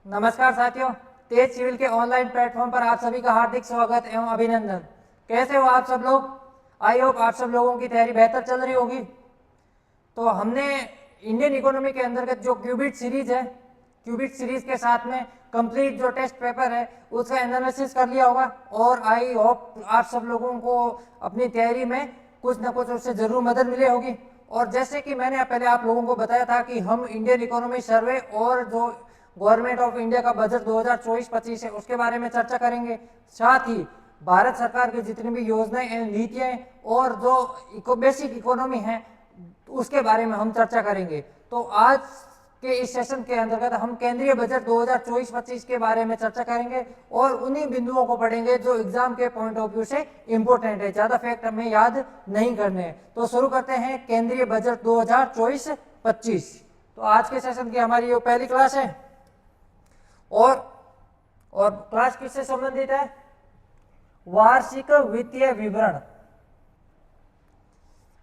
नमस्कार साथियों, तेज सिविल के ऑनलाइन प्लेटफॉर्म पर आप सभी का हार्दिक स्वागत एवं अभिनंदन। कैसे हो आप सब लोग? आई होप आप सब लोगों की तैयारी बेहतर चल रही होगी। तो हमने इंडियन इकोनॉमी के अंतर्गत जो क्यूबिट सीरीज है, क्यूबिट सीरीज के साथ में कंप्लीट जो टेस्ट पेपर है उसका एनालिसिस कर लिया होगा और आई होप आप सब लोगों को अपनी तैयारी में कुछ ना कुछ उससे जरूर मदद मिली होगी। और जैसे कि मैंने पहले आप लोगों को बताया था कि हम इंडियन इकोनॉमी सर्वे और जो गवर्नमेंट ऑफ इंडिया का बजट 2024-25 है उसके बारे में चर्चा करेंगे। साथ ही भारत सरकार की जितनी भी योजनाएं एवं नीतियां और जो बेसिक इकोनॉमी है उसके बारे में हम चर्चा करेंगे। तो आज के इस सेशन के अंतर्गत हम केंद्रीय बजट 2024-25 के बारे में चर्चा करेंगे और उन्हीं बिंदुओं को पढ़ेंगे जो एग्जाम के पॉइंट ऑफ व्यू से इंपॉर्टेंट है, ज्यादा फैक्ट हमें याद नहीं करने। तो शुरू करते हैं केंद्रीय बजट 2024-25। तो आज के सेशन की हमारी ये पहली क्लास है और क्लास किससे संबंधित है? वार्षिक वित्तीय विवरण,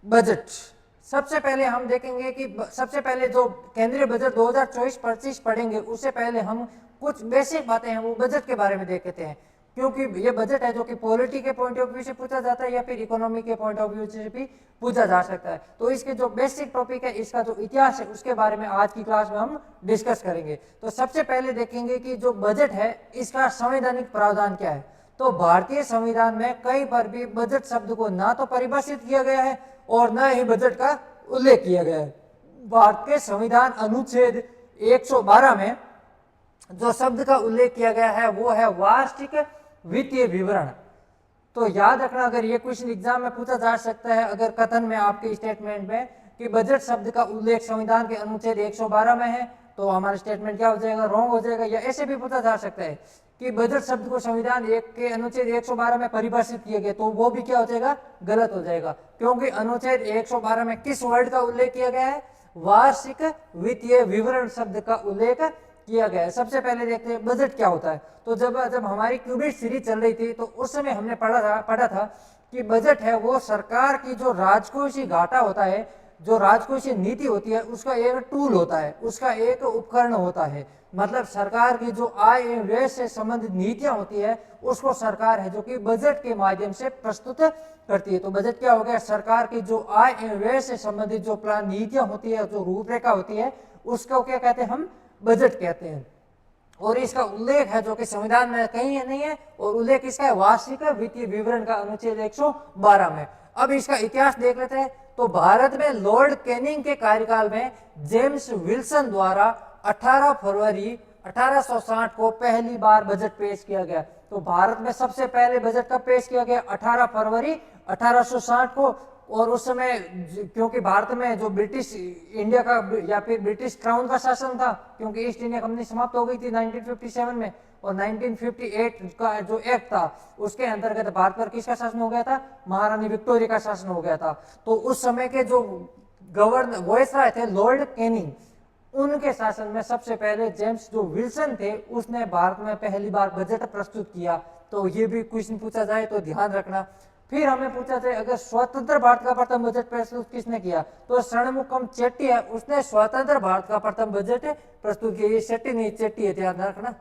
बजट। सबसे पहले हम देखेंगे कि सबसे पहले जो केंद्रीय बजट 2024-25 पढ़ेंगे उससे पहले हम कुछ बेसिक बातें हैं वो बजट के बारे में देखते हैं, क्योंकि ये बजट है जो कि पॉलिटी के पॉइंट ऑफ व्यू से पूछा जाता है या फिर इकोनॉमी के पॉइंट ऑफ व्यू से भी पूछा जा सकता है। तो इसके जो बेसिक टॉपिक है, इसका जो इतिहास है उसके बारे में आज की क्लास में हम डिस्कस करेंगे। तो सबसे पहले देखेंगे कि जो बजट है इसका संवैधानिक प्रावधान क्या है। तो भारतीय संविधान में कहीं पर भी बजट शब्द को ना तो परिभाषित किया गया है और न ही बजट का उल्लेख किया गया है। भारतीय संविधान अनुच्छेद 112 में जो शब्द का उल्लेख किया गया है वो है वार्षिक वित्तीय विवरण। तो याद रखना, अगर ये क्वेश्चन एग्जाम में पूछा जा सकता है अगर कथन में आपके स्टेटमेंट में कि बजट शब्द का उल्लेख संविधान के अनुच्छेद 112 में है, तो हमारा स्टेटमेंट क्या हो जाएगा? रॉन्ग हो जाएगा। या ऐसे भी पूछा जा सकता है कि बजट शब्द को संविधान के अनुच्छेद 112 में परिभाषित किया गया, तो वो भी क्या हो जाएगा? गलत हो जाएगा, क्योंकि अनुच्छेद 112 में किस वर्ड का उल्लेख किया गया है? वार्षिक वित्तीय विवरण शब्द का उल्लेख किया गया है। सबसे पहले देखते हैं बजट क्या होता है। तो जब हमारी क्यूबिट सीरीज चल रही थी तो उस समय हमने पढ़ा था कि बजट है वो सरकार की जो राजकोषीय घाटा होता है, जो राजकोषीय नीति होती है, उसका एक टूल होता है, उसका एक उपकरण होता है। मतलब सरकार की जो आय एवं व्यय से संबंधित नीतियां होती है उसको सरकार है जो कि बजट के माध्यम से प्रस्तुत करती है। तो बजट क्या हो गया? सरकार की जो आय एवं व्यय से संबंधित जो प्लान नीतियां होती है, जो रूपरेखा होती है, उसको क्या कहते हैं? हम बजट कहते हैं। और इसका उल्लेख है जो कि संविधान में कहीं नहीं है, और उल्लेख इसका है वार्षिक वित्तीय विवरण का अनुच्छेद 112 में। अब इसका इतिहास देख लेते हैं। तो भारत में लॉर्ड कैनिंग के कार्यकाल में जेम्स विल्सन द्वारा 18 फरवरी 1860 को पहली बार बजट पेश किया गया। तो भारत में सबसे पहले बजट कब पेश किया गया? 18 फरवरी 1860 को। और उस समय क्योंकि भारत में जो ब्रिटिश इंडिया का या फिर ब्रिटिश क्राउन का शासन था, क्योंकि ईस्ट इंडिया कंपनी समाप्त हो गई थी 1957 में, और 1958 का जो एक्ट था उसके अंतर्गत भारत पर किसका शासन हो गया था? महारानी विक्टोरिया का शासन हो गया था। तो उस समय के जो गवर्नर वायसराय थे लॉर्ड कैनिंग, उनके शासन में सबसे पहले जेम्स जो विल्सन थे उसने भारत में पहली बार बजट प्रस्तुत किया। तो ये भी क्वेश्चन पूछा जाए तो ध्यान रखना। फिर हमें पूछा जाए अगर स्वतंत्र भारत का प्रथम बजट प्रस्तुत किसने किया, तो षणमुखम चेट्टी है, उसने स्वतंत्र भारत का प्रथम बजट प्रस्तुत किया। ये शेट्टी नहीं चेट्टी है, ध्यान रखना,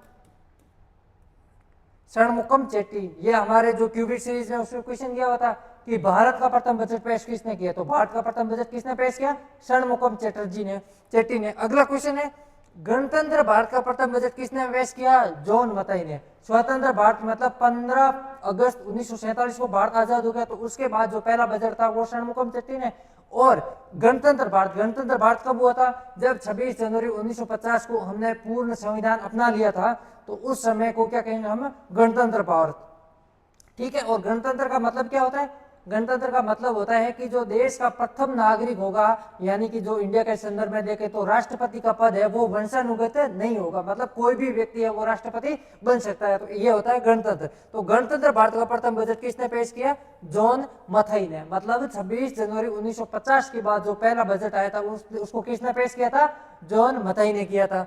षणमुखम चेट्टी। ये हमारे जो क्यूबिट सीरीज में उसमें क्वेश्चन किया हुआ था कि भारत का प्रथम बजट पेश किसने किया, तो भारत का प्रथम बजट किसने पेश किया? षणमुखम चेट्टी ने। अगला क्वेश्चन है गणतंत्र भारत का प्रथम बजट किसने पेश किया? जॉन मथाई ने। स्वतंत्र भारत मतलब 15 अगस्त 1947 को भारत आजाद हो गया, तो उसके बाद जो पहला बजट था वो षणमुखम चेट्टी ने। और गणतंत्र भारत कब हुआ था? जब 26 जनवरी 1950 को हमने पूर्ण संविधान अपना लिया था, तो उस समय को क्या कहेंगे हम? गणतंत्र भारत। ठीक है। और गणतंत्र का मतलब क्या होता है? गणतंत्र का मतलब होता है कि जो देश का प्रथम नागरिक होगा, यानी कि जो इंडिया के संदर्भ में देखें तो राष्ट्रपति का पद है वो वंशानुगत नहीं होगा, मतलब कोई भी व्यक्ति है वो राष्ट्रपति बन सकता है। तो ये होता है गणतंत्र। तो गणतंत्र भारत का प्रथम बजट किसने पेश किया? जॉन मथाई ने। मतलब 26 जनवरी 1950 के बाद जो पहला बजट आया था उसको किसने पेश किया था? जॉन मथाई ने किया था।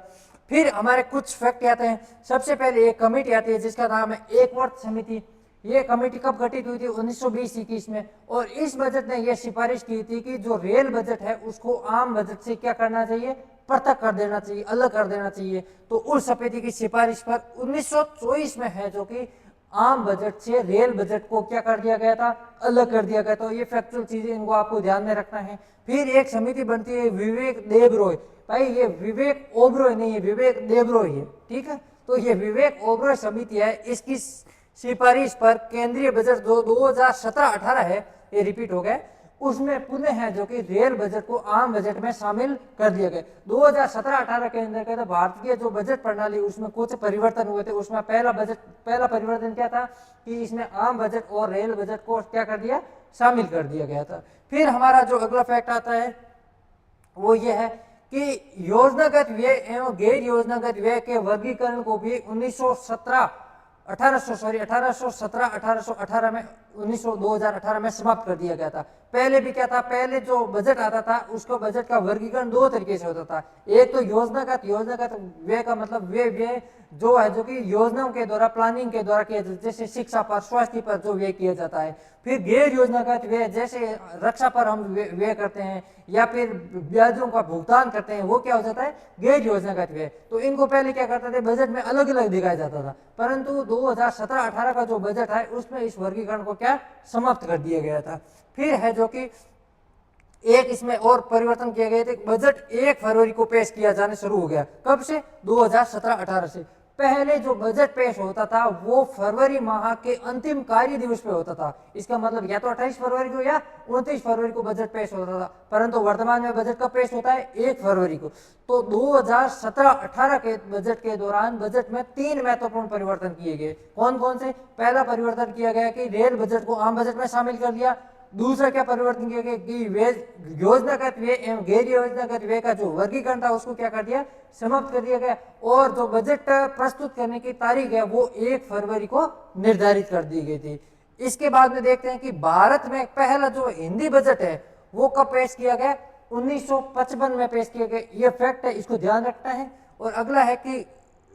फिर हमारे कुछ फैक्ट आते हैं। सबसे पहले एक कमेटी आती है जिसका नाम है एकवर्त समिति। ये कमेटी कब गठित हुई थी? 1920-21 में। और इस बजट ने यह सिफारिश की थी कि जो रेल बजट है उसको आम बजट से क्या करना चाहिए? पृथक कर देना चाहिए, अलग कर देना चाहिए। तो उस समिति की सिफारिश पर 1924 में है जो कि आम बजट से रेल बजट को क्या कर दिया गया था, अलग कर दिया गया। तो ये फैक्चुअल चीजें इनको आपको ध्यान में रखना है। फिर एक समिति बनती है विवेक देबरॉय, भाई ये विवेक ओबरॉय नहीं है, विवेक देबरॉय है, ठीक है। तो ये विवेक ओबरॉय समिति है, इसकी सिफारिश पर केंद्रीय बजट 2017-18 है, ये रिपीट हो गया, उसमें पुनः है जो कि रेल बजट को आम बजट में शामिल कर दिया गया। 2017-18 के अंदर कहते भारतीय जो बजट प्रणाली उसमें कुछ परिवर्तन हुए थे। उसमें पहला परिवर्तन क्या था कि इसमें आम बजट और रेल बजट को क्या कर दिया, शामिल कर दिया गया था। फिर हमारा जो अगला फैक्ट आता है वो ये है कि योजनागत व्यय एवं गैर योजनागत व्यय के वर्गीकरण को भी 1818 में 2018 में समाप्त कर दिया गया था। पहले भी क्या था, पहले जो बजट आता था उसको बजट का वर्गीकरण दो तरीके से होता था। एक तो योजनागत व्यय का मतलब वे व्यय जो है जो कि योजनाओं के द्वारा, प्लानिंग के द्वारा किया जाता है, जैसे शिक्षा पर, स्वास्थ्य पर जो व्यय किया जाता है। फिर गैर योजनागत व्यय, जैसे रक्षा पर हम व्यय करते हैं या फिर ब्याजों का भुगतान करते हैं, वो क्या हो जाता है, गैर योजनागत व्यय। तो इनको पहले क्या करते थे, बजट में अलग अलग दिखाया जाता था, परंतु 2017-18 का जो बजट है उसमें इस वर्गीकरण को क्या समाप्त कर दिया गया था। फिर है जो कि एक इसमें और परिवर्तन किए गए थे, बजट 1 फरवरी को पेश किया जाने शुरू हो गया। कब से, 2017-18 से। पहले जो बजट पेश होता था वो फरवरी माह के अंतिम कार्य दिवस पे होता था। इसका मतलब या तो 28 फरवरी को या 29 फरवरी को बजट पेश होता था, परंतु वर्तमान में बजट कब पेश होता है, 1 फरवरी को। तो 2017-18 के बजट के दौरान बजट में 3 महत्वपूर्ण परिवर्तन किए गए। कौन कौन से, पहला परिवर्तन किया गया कि रेल बजट को आम बजट में शामिल कर दिया। दूसरा क्या परिवर्तन किया गया कि योजनागत व्यय एवं गैर योजनागत व्यय का जो वर्गीकरण था उसको क्या कर दिया, समाप्त कर दिया गया। और जो बजट प्रस्तुत करने की तारीख है वो 1 फरवरी को निर्धारित कर दी गई थी। इसके बाद में देखते हैं कि भारत में पहला जो हिंदी बजट है वो कब पेश किया गया, 1955 में पेश किया गया। ये फैक्ट है, इसको ध्यान रखना है। और अगला है कि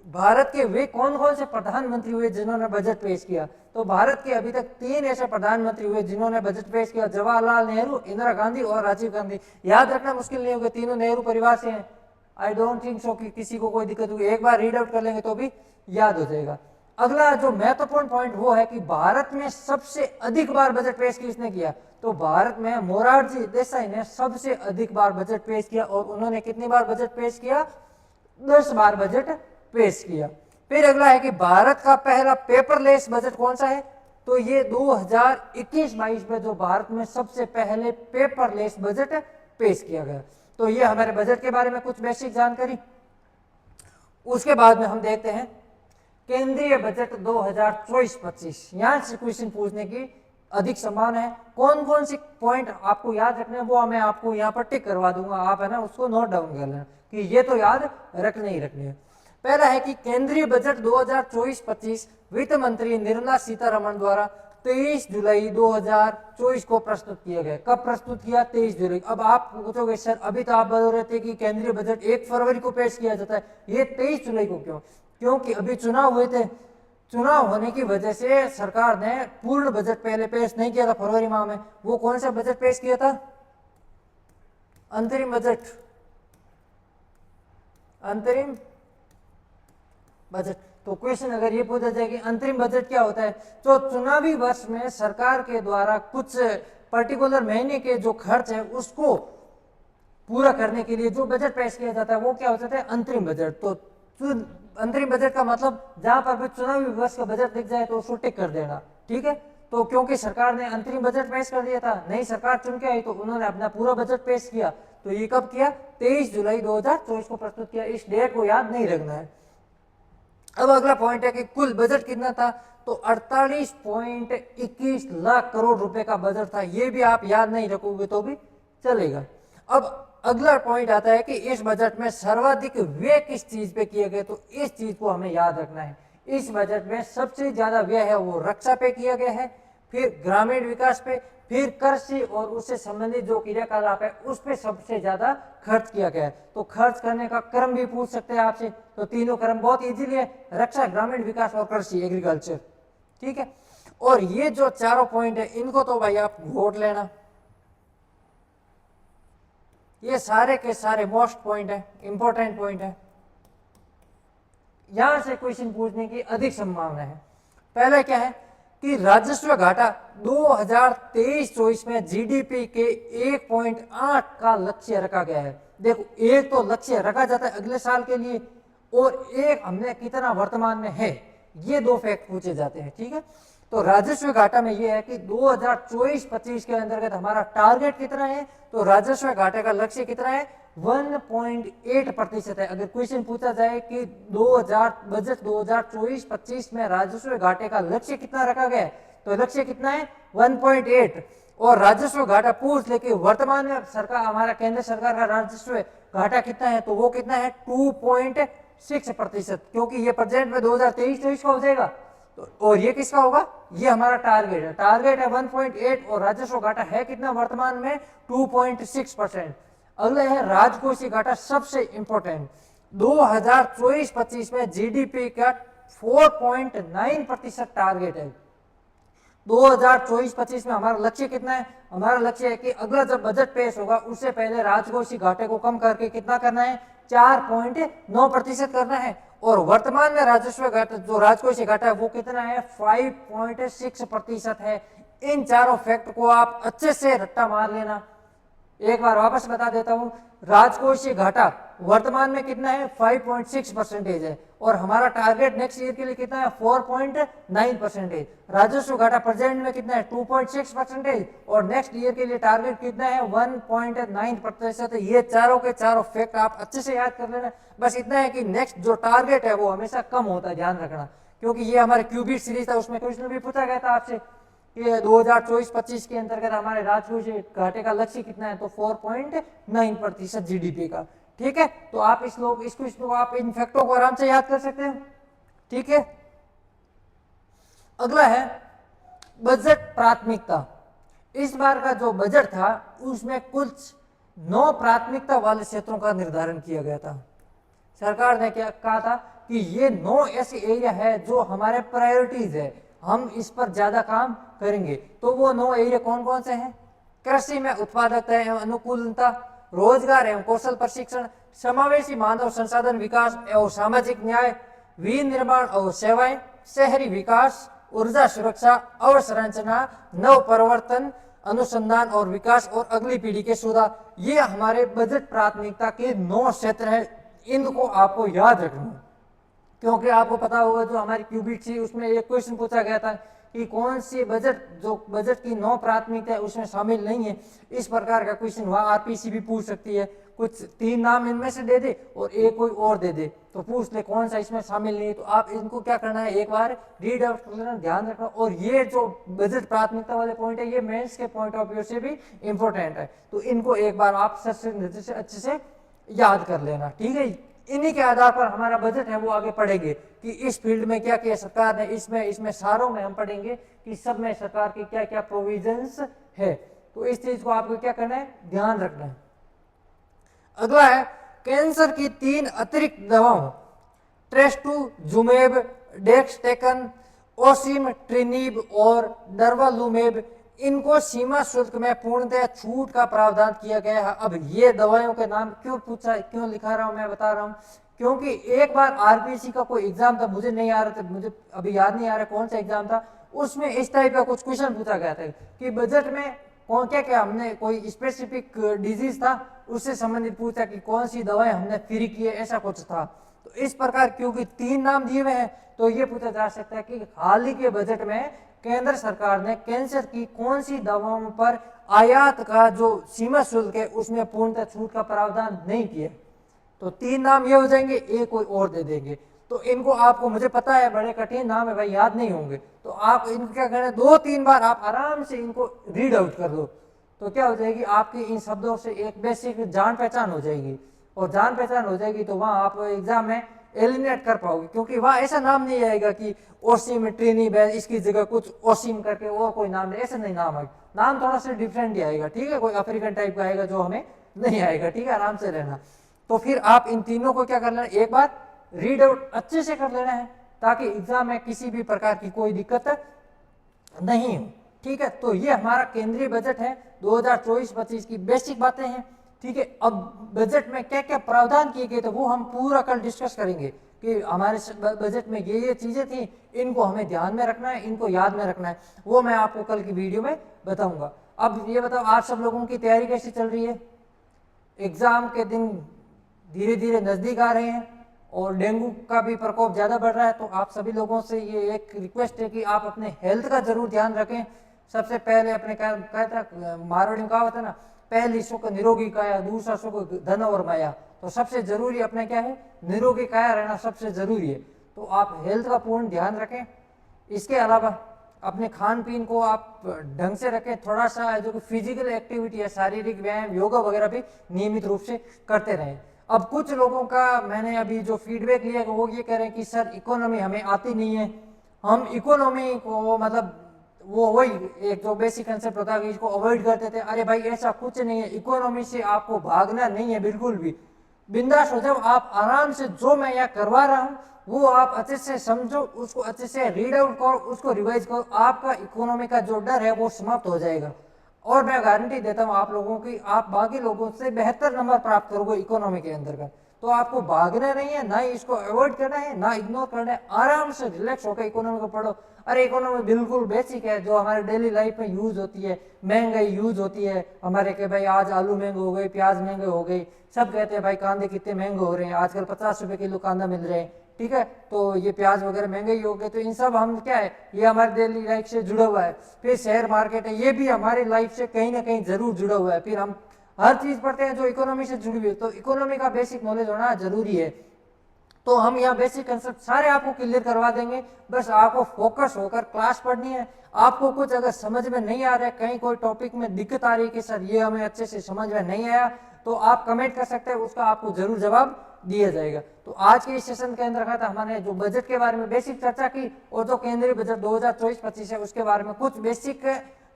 भारत के वे कौन कौन से प्रधानमंत्री हुए जिन्होंने बजट पेश किया। तो भारत के अभी तक 3 ऐसे प्रधानमंत्री हुए जिन्होंने बजट पेश किया, जवाहरलाल नेहरू, इंदिरा गांधी और राजीव गांधी। याद रखना मुश्किल नहीं होगा, तीनों नेहरू परिवार से हैं। आई डोंट थिंक सो कि किसी को कोई दिक्कत होगी, एक बार रीड आउट कर लेंगे तो भी याद हो जाएगा। अगला जो महत्वपूर्ण पॉइंट वो है कि भारत में सबसे अधिक बार बजट पेश किसने किया। तो भारत में मोरारजी देसाई ने सबसे अधिक बार बजट पेश किया और उन्होंने कितनी बार बजट पेश किया, 10 बार बजट पेश किया। फिर अगला है कि भारत का पहला पेपरलेस बजट कौन सा है। तो ये 2021-22 में जो भारत में सबसे पहले पेपरलेस बजट पेश किया गया। तो ये हमारे बजट के बारे में कुछ बेसिक जानकारी। उसके बाद में हम देखते हैं केंद्रीय बजट 2024-25। यहां से क्वेश्चन पूछने की अधिक संभावना है। कौन कौन सी पॉइंट आपको याद रखने हैं वो मैं आपको यहाँ पर टिक करवा दूंगा, आप है ना उसको नोट डाउन कर लेना कि ये तो याद रखने ही रखने हैं। पहला है कि केंद्रीय बजट 2024-25 वित्त मंत्री निर्मला सीतारमण द्वारा 23 जुलाई 2024 को प्रस्तुत किया गया। कब प्रस्तुत किया, 23 जुलाई। अब आप पूछोगे सर अभी तो आप बोल रहे थे कि केंद्रीय बजट 1 फरवरी को पेश किया जाता है, ये 23 जुलाई को क्यों? क्योंकि अभी चुनाव हुए थे, चुनाव होने की वजह से सरकार ने पूर्ण बजट पहले पेश नहीं किया था फरवरी माह में। वो कौन सा बजट पेश किया था, अंतरिम बजट, अंतरिम बजट। तो क्वेश्चन अगर ये पूछा जाए कि अंतरिम बजट क्या होता है, तो चुनावी वर्ष में सरकार के द्वारा कुछ पर्टिकुलर महीने के जो खर्च है उसको पूरा करने के लिए जो बजट पेश किया जाता है वो क्या हो जाता है, अंतरिम बजट। तो अंतरिम बजट का मतलब जहां पर भी चुनावी वर्ष का बजट दिख जाए तो उसको टिक कर देना, ठीक है। तो क्योंकि सरकार ने अंतरिम बजट पेश कर दिया था, नई सरकार चुन के आई तो उन्होंने अपना पूरा बजट पेश किया। तो ये कब किया, 23 जुलाई 2024 को प्रस्तुत किया। इस डेट को याद नहीं रखना है। अब अगला पॉइंट है कि कुल बजट कितना था, तो 48.21 लाख करोड़ रुपए का बजट था। ये भी आप याद नहीं रखोगे तो भी चलेगा। अब अगला पॉइंट आता है कि इस बजट में सर्वाधिक व्यय किस चीज पे किए गए, तो इस चीज को हमें याद रखना है। इस बजट में सबसे ज्यादा व्यय है वो रक्षा पे किया गया है, फिर ग्रामीण विकास पे, फिर कृषि और उससे संबंधित जो क्रियाकलाप है उस पे सबसे ज्यादा खर्च किया गया है। तो खर्च करने का क्रम भी पूछ सकते हैं आपसे, तो तीनों क्रम बहुत इजीली है, रक्षा, ग्रामीण विकास और कृषि, एग्रीकल्चर, ठीक है। और ये जो चारों पॉइंट है इनको तो भाई आप वोट लेना, ये सारे के सारे मोस्ट पॉइंट है, इंपॉर्टेंट पॉइंट है, यहां से क्वेश्चन पूछने की अधिक संभावना है। पहले क्या है कि राजस्व घाटा 2023-24 में जीडीपी के 1.8 का लक्ष्य रखा गया है। देखो, एक तो लक्ष्य रखा जाता है अगले साल के लिए, और एक हमने कितना वर्तमान में है, ये दो फैक्ट पूछे जाते हैं। ठीक है, तो राजस्व घाटा में ये है कि 2024-25 के अंतर्गत हमारा टारगेट कितना है, तो राजस्व घाटे का लक्ष्य कितना है, 1.8% है। अगर क्वेश्चन पूछा जाए कि बजट 2024-25 में राजस्व घाटे का लक्ष्य कितना रखा गया है, तो लक्ष्य कितना है, 1.8। और राजस्व घाटा पूछ ले कि वर्तमान में सरकार, हमारा केंद्र सरकार का राजस्व घाटा कितना है, तो वो कितना है, 2.6%, क्योंकि ये प्रेजेंट में 2023-24 का हो जाएगा। तो और ये किसका होगा, ये हमारा टारगेट है, टारगेट है 1.8 और राजस्व घाटा है कितना वर्तमान में, 2.6%। अगला है राजकोषीय घाटा, सबसे इंपॉर्टेंट। 2024-25 में जीडीपी का 4.9% टारगेट है। 2024-25 में हमारा लक्ष्य कितना है, हमारा लक्ष्य है कि अगला जब बजट पेश होगा उससे पहले राजकोषीय घाटे को कम करके कितना करना है, 4.9% करना है। और वर्तमान में राजस्व घाटा, जो राजकोषीय घाटा है वो कितना है, 5.6% है। इन चारों फैक्ट को आप अच्छे से रट्टा मार लेना। एक बार वापस बता देता हूं, राजकोषीय घाटा वर्तमान में कितना है, 5.6% है, और हमारा टारगेट नेक्स्ट ईयर के लिए कितना है, 4.9%। राजस्व घाटा प्रेजेंट में कितना है, 2.6%, और नेक्स्ट ईयर के लिए टारगेट कितना है, 1.9%। ये चारों के चारों फैक्ट आप अच्छे से याद कर लेना। बस इतना है कि नेक्स्ट जो टारगेट है वो हमेशा कम होता है, ध्यान रखना, क्योंकि ये हमारे क्यूबिट सीरीज था, उसमें क्वेश्चन भी पूछा गया था आपसे कि 2024-25 के अंतर्गत हमारे राजकोषीय घाटे का लक्ष्य कितना है, तो 4.9% जीडीपी का। ठीक है, तो आप इस क्वेश्चन को आप इन फैक्टों को आराम से याद कर सकते हो। ठीक है, अगला है बजट प्राथमिकता। इस बार का जो बजट था उसमें कुछ 9 प्राथमिकता वाले क्षेत्रों का निर्धारण किया गया था। सरकार ने क्या कहा था कि ये 9 ऐसे एरिया है जो हमारे प्रायोरिटीज है, हम इस पर ज्यादा काम करेंगे। तो वो 9 एरिया कौन कौन से हैं, कृषि में उत्पादकता एवं अनुकूलता, रोजगार एवं कौशल प्रशिक्षण, समावेशी मानव संसाधन विकास एवं सामाजिक न्याय, विनिर्माण और सेवाएं, शहरी विकास, ऊर्जा सुरक्षा, अवसंरचना, नव परिवर्तन, अनुसंधान और विकास, और अगली पीढ़ी के सुधार। ये हमारे बजट प्राथमिकता के 9 क्षेत्र हैं। इनको आपको याद रखना, क्योंकि आपको पता होगा जो हमारी क्यूबिट थी उसमें एक क्वेश्चन पूछा गया था कि कौन सी बजट, जो बजट की 9 प्राथमिकता है उसमें शामिल नहीं है। इस प्रकार का क्वेश्चन वहां आरपीसी भी पूछ सकती है, कुछ 3 नाम इनमें से दे दे और एक कोई और दे दे, तो पूछ ले कौन सा इसमें शामिल नहीं है। तो आप इनको क्या करना है, एक बार रीड आउट कर लेना, ध्यान रखना। और ये जो बजट प्राथमिकता वाले पॉइंट है ये मेंस के पॉइंट ऑफ व्यू से भी इंपॉर्टेंट है, तो इनको एक बार आप अच्छे से याद कर लेना। ठीक है, इन्हीं के आधार पर हमारा बजट है वो आगे पढ़ेंगे कि इस फील्ड में क्या किया सरकार ने, इसमें सारों में हम पढ़ेंगे कि सब में सरकार की क्या क्या प्रोविजंस है। तो इस चीज को आपको क्या करना है, ध्यान रखना है। अगला है कैंसर की 3 अतिरिक्त दवाओं, ट्रेस्टुजुमेब, डेक्सटेकन, ओसिमट्रिनिब और डर्वालुमेब, इनको सीमा शुल्क में पूर्णतः छूट का प्रावधान किया गया है। अब ये दवाइयों के नाम क्यों लिखा रहा हूं, मैं बता रहा हूं, क्योंकि एक बार आरपीसी का कोई एग्जाम था, मुझे नहीं आ रहा था, मुझे अभी याद नहीं आ रहा कौन सा एग्जाम था, उसमें इस टाइप का कुछ क्वेश्चन पूछा गया था कि बजट में कौन क्या क्या हमने कोई स्पेसिफिक डिजीज था उससे संबंधित पूछा कि कौन सी दवाएं हमने फ्री की है, ऐसा कुछ था। तो इस प्रकार क्योंकि 3 नाम दिए हुए हैं तो ये पूछा जा सकता है कि हाल ही के बजट में केंद्र सरकार ने कैंसर की कौन सी दवाओं पर आयात का जो सीमा शुल्क है उसमें पूर्णतः छूट का प्रावधान नहीं किया। तो 3 नाम ये हो जाएंगे, एक कोई और दे देंगे। तो इनको आपको, मुझे पता है बड़े कठिन नाम है भाई, याद नहीं होंगे, तो आप इनको क्या करें, 2-3 बार आप आराम से इनको रीड आउट कर दो, तो क्या हो जाएगी, आपकी इन शब्दों से एक बेसिक जान पहचान हो जाएगी। और जान पहचान हो जाएगी तो वहां आप एग्जाम में एलिमिनेट कर पाओगे, क्योंकि वहां ऐसा नाम नहीं आएगा कि ओसिमट्रिनिब है, इसकी जगह कुछ ओसिम करके और कोई नाम नहीं, ऐसा नहीं नाम आएगा, नाम थोड़ा सा डिफरेंट ही आएगा। ठीक है, कोई अफ्रीकन टाइप का आएगा जो हमें नहीं आएगा। ठीक है, आराम से रहना। तो फिर आप इन तीनों को क्या कर लेना, एक बार रीड आउट अच्छे से कर लेना है, ताकि एग्जाम में किसी भी प्रकार की कोई दिक्कत नहीं हो। ठीक है, तो ये हमारा केंद्रीय बजट है 2024-25 की बेसिक बातें हैं। ठीक है। अब बजट में क्या क्या प्रावधान किए गए थे वो हम पूरा कल डिस्कस करेंगे कि हमारे बजट में ये चीजें थी, इनको हमें ध्यान में रखना है, इनको याद में रखना है, वो मैं आपको कल की वीडियो में बताऊंगा। अब ये बताओ आप सब लोगों की तैयारी कैसी चल रही है? एग्जाम के दिन धीरे धीरे नजदीक आ रहे हैं और डेंगू का भी प्रकोप ज्यादा बढ़ रहा है, तो आप सभी लोगों से ये एक रिक्वेस्ट है कि आप अपने हेल्थ का जरूर ध्यान रखें। सबसे पहले अपने कहता मारवाड़ी में कहावत है ना, पहली सुख निरोगी काया, दूसरा सुख धन और माया। तो सबसे जरूरी अपने क्या है, निरोगी काया रहना सबसे जरूरी है। तो आप हेल्थ का पूर्ण ध्यान रखें। इसके अलावा अपने खान पीन को आप ढंग से रखें, थोड़ा सा जो फिजिकल एक्टिविटी है, शारीरिक व्यायाम, योगा वगैरह भी नियमित रूप से करते रहें। अब कुछ लोगों का मैंने अभी जो फीडबैक लिया वो ये कह रहे हैं कि सर इकोनॉमी हमें आती नहीं है, हम इकोनॉमी को मतलब वो वही एक जो बेसिक कंसेप्ट होता है इसको अवॉइड करते थे। अरे भाई ऐसा कुछ नहीं है, इकोनॉमी से आपको भागना नहीं है बिल्कुल भी। बिंदास हो जाओ, आप आराम से जो मैं यहाँ करवा रहा हूँ वो आप अच्छे से समझो, उसको अच्छे से रीड आउट करो, उसको रिवाइज करो, आपका इकोनॉमी का जो डर है वो समाप्त हो जाएगा। और मैं गारंटी देता हूँ आप लोगों की, आप बाकी लोगों से बेहतर नंबर प्राप्त करोगे इकोनॉमी के अंदर का। तो आपको भागना नहीं है, ना ही इसको अवॉइड करना है, ना इग्नोर करना है, आराम से रिलैक्स होकर इकोनॉमी को पढ़ो। अरे इकोनॉमी बिल्कुल बेसिक है, जो हमारे डेली लाइफ में यूज होती है, महंगाई यूज होती है हमारे, के भाई आज आलू महंगे हो गए, प्याज महंगे हो गई, सब कहते हैं भाई कांदे कितने महंगे हो रहे हैं, आजकल 50 रुपए किलो कांदा मिल रहे हैं, ठीक है, तो ये प्याज वगैरह महंगे ही हो गए। तो इन सब हम क्या है, ये हमारे डेली लाइफ से जुड़ा हुआ है। फिर शेयर मार्केट है, ये भी हमारी लाइफ से कहीं ना कहीं जरूर जुड़ा हुआ है। फिर हम हर चीज पढ़ते हैं जो इकोनॉमी से जुड़ी हुई है, तो इकोनॉमी का बेसिक नॉलेज होना जरूरी है। तो हम यहाँ बेसिक कंसेप्ट सारे आपको क्लियर करवा देंगे, बस आपको फोकस होकर क्लास पढ़नी है। आपको कुछ अगर समझ में नहीं आ रहा है, कहीं कोई टॉपिक में दिक्कत आ रही है कि सर ये हमें अच्छे से समझ में नहीं आया, तो आप कमेंट कर सकते हैं, उसका आपको जरूर जवाब दिया जाएगा। तो आज के इस सेशन के अंदर रखा था हमने जो बजट के बारे में बेसिक चर्चा की, और जो केंद्रीय बजट 2024-25 है उसके बारे में कुछ बेसिक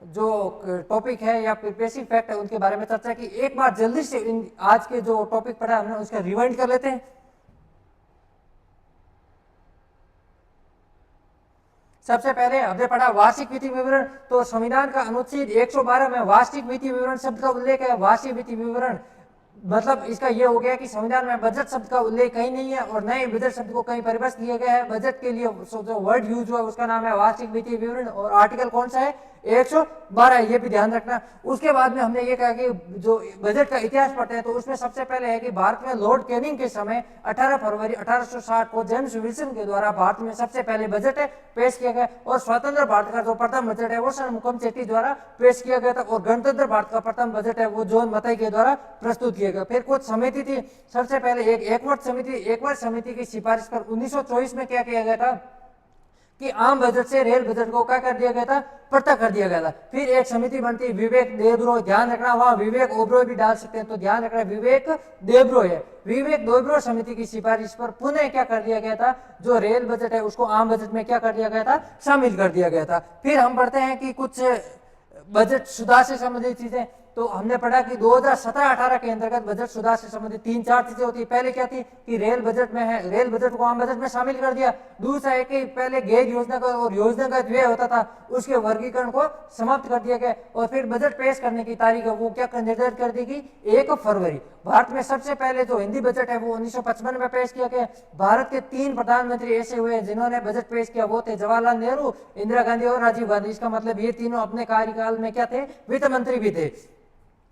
जो टॉपिक है या फिर बेसिक फैक्ट है उनके बारे में चर्चा की। एक बार जल्दी से आज के जो टॉपिक पढ़ा हमने उसका रिवाइंड कर लेते हैं। सबसे पहले हमने पढ़ा वार्षिक वित्तीय विवरण। तो संविधान का अनुच्छेद 112 में वार्षिक वित्तीय विवरण शब्द का उल्लेख है। वार्षिक वित्तीय विवरण मतलब इसका यह हो गया कि संविधान में बजट शब्द का उल्लेख कहीं नहीं है और नए बजट शब्द को कहीं परिभाषित किया गया है। बजट के लिए जो वर्ड यूज हुआ उसका नाम है वार्षिक वित्तीय विवरण, और आर्टिकल कौन सा है, 112, ये भी ध्यान रखना। उसके बाद में हमने ये कहा कि जो बजट का इतिहास पढ़ते हैं तो उसमें सबसे पहले है कि भारत में लॉर्ड कैनिंग के समय 18 फरवरी 1860 को जेम्स विल्सन के द्वारा भारत में सबसे पहले बजट पेश किया गया, और स्वतंत्र भारत का जो प्रथम बजट है वो षणमुखम चेट्टी द्वारा पेश किया गया था, और गणतंत्र भारत का प्रथम बजट है वो जॉन मथाई के द्वारा प्रस्तुत किया गया। फिर कुछ समिति थी, सबसे पहले एक वर्ष समिति की सिफारिश पर 1924 में क्या किया गया था कि आम बजट से रेल बजट को क्या कर दिया गया था, पृथक कर दिया गया था। फिर एक समिति बनती है विवेक देब्रो, ध्यान रखना वहां विवेक ओब्रॉय भी डाल सकते हैं, तो ध्यान रखना विवेक देब्रो है। विवेक देब्रो समिति की सिफारिश पर पुनः क्या कर दिया गया था, जो रेल बजट है उसको आम बजट में क्या कर दिया गया था, शामिल कर दिया गया था। फिर हम पढ़ते हैं कि कुछ बजट सुधार से संबंधित चीजें। तो हमने पढ़ा कि 2017-18 के अंतर्गत बजट सुधार से संबंधित 3-4 चीजें होती है। पहले क्या थी कि रेल बजट में है, रेल बजट को आम बजट में शामिल कर दिया। दूसरा है कि पहले गैर योजनागत और योजनागत व्यय होता था, उसके वर्गीकरण को समाप्त कर दिया गया। और फिर बजट पेश करने की तारीख है वो क्या निर्धारित कर दी गई, 1 फरवरी। भारत में सबसे पहले जो हिंदी बजट है वो 1955 में पेश किया गया। भारत के 3 प्रधानमंत्री ऐसे हुए जिन्होंने बजट पेश किया, वो थे जवाहरलाल नेहरू, इंदिरा गांधी और राजीव गांधी। इसका मतलब ये तीनों अपने कार्यकाल में क्या थे, वित्त मंत्री भी थे।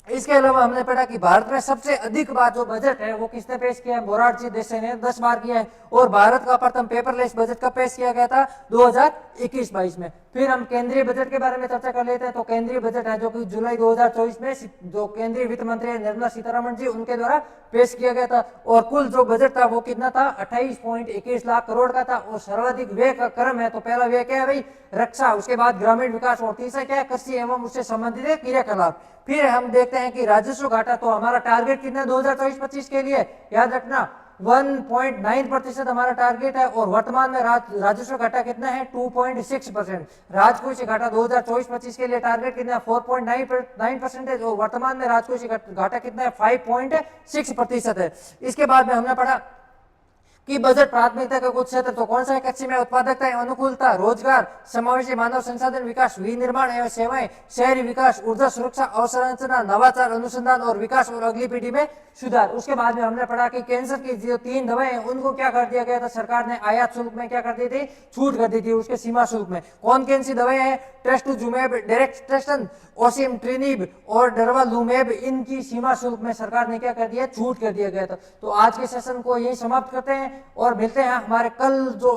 इसके अलावा हमने पढ़ा कि भारत में सबसे अधिक बार जो बजट है वो किसने पेश किया है, मोरारजी देसाई ने 10 बार किया है। और भारत का प्रथम पेपरलेस बजट कब पेश किया गया था, 2021-22 में। फिर हम केंद्रीय बजट के बारे में चर्चा कर लेते हैं। तो केंद्रीय बजट है जो कि जुलाई 2024 में जो केंद्रीय वित्त मंत्री निर्मला सीतारमण जी उनके द्वारा पेश किया गया था। और कुल जो बजट था वो कितना था, 28.21 लाख करोड़ का था। और सर्वाधिक व्यय का क्रम है, तो पहला व्यय क्या है भाई, रक्षा, उसके बाद ग्रामीण विकास, और तीसरा क्या है, कृषि एवं उससे संबंधित क्रियाकलाप। फिर हम देखते हैं कि राजस्व घाटा, तो हमारा टारगेट कितना 2024-25 के लिए, याद रखना 1.9% हमारा टारगेट है। और वर्तमान में राजस्व घाटा कितना है, 2.6%। राजकोषीय घाटा 2024-25 के लिए टारगेट कितना है, 4.9%। और वर्तमान में राजकोषीय घाटा कितना है, 5.6% है। इसके बाद में हमने पढ़ा कि बजट प्राथमिकता का कुछ क्षेत्र तो कौन सा है? कच्ची में उत्पादकता एवं अनुकूलता, रोजगार, समावेशी मानव संसाधन विकास, विनिर्माण एवं सेवाएं, शहरी विकास, ऊर्जा सुरक्षा, अवसंरचना, नवाचार, अनुसंधान और विकास और अगली पीढ़ी में सुधार। उसके बाद में हमने पढ़ा कि कैंसर की जो 3 दवाएं हैं उनको क्या कर दिया गया था? सरकार ने आयात शुल्क में क्या कर दी थी? छूट कर दी थी उसके सीमा शुल्क में। कौन सी दवाएं हैं? ट्रस्टुजुमेब, डेरेक्सटेशन, ओसिमट्रिनिब और डर्वालुमेब, इनकी सीमा शुल्क में सरकार ने क्या कर दिया? छूट कर दिया गया था। तो आज के सेशन को यही समाप्त करते हैं और मिलते हैं हमारे कल जो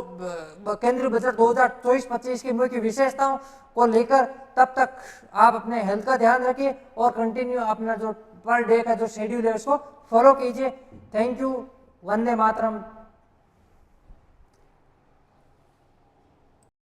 केंद्रीय बजट 2024-25 की मुख्य विशेषताओं को लेकर। तब तक आप अपने हेल्थ का ध्यान रखिए और कंटिन्यू अपना जो पर डे का जो शेड्यूल है उसको फॉलो कीजिए। Thank you. वंदे मातरम।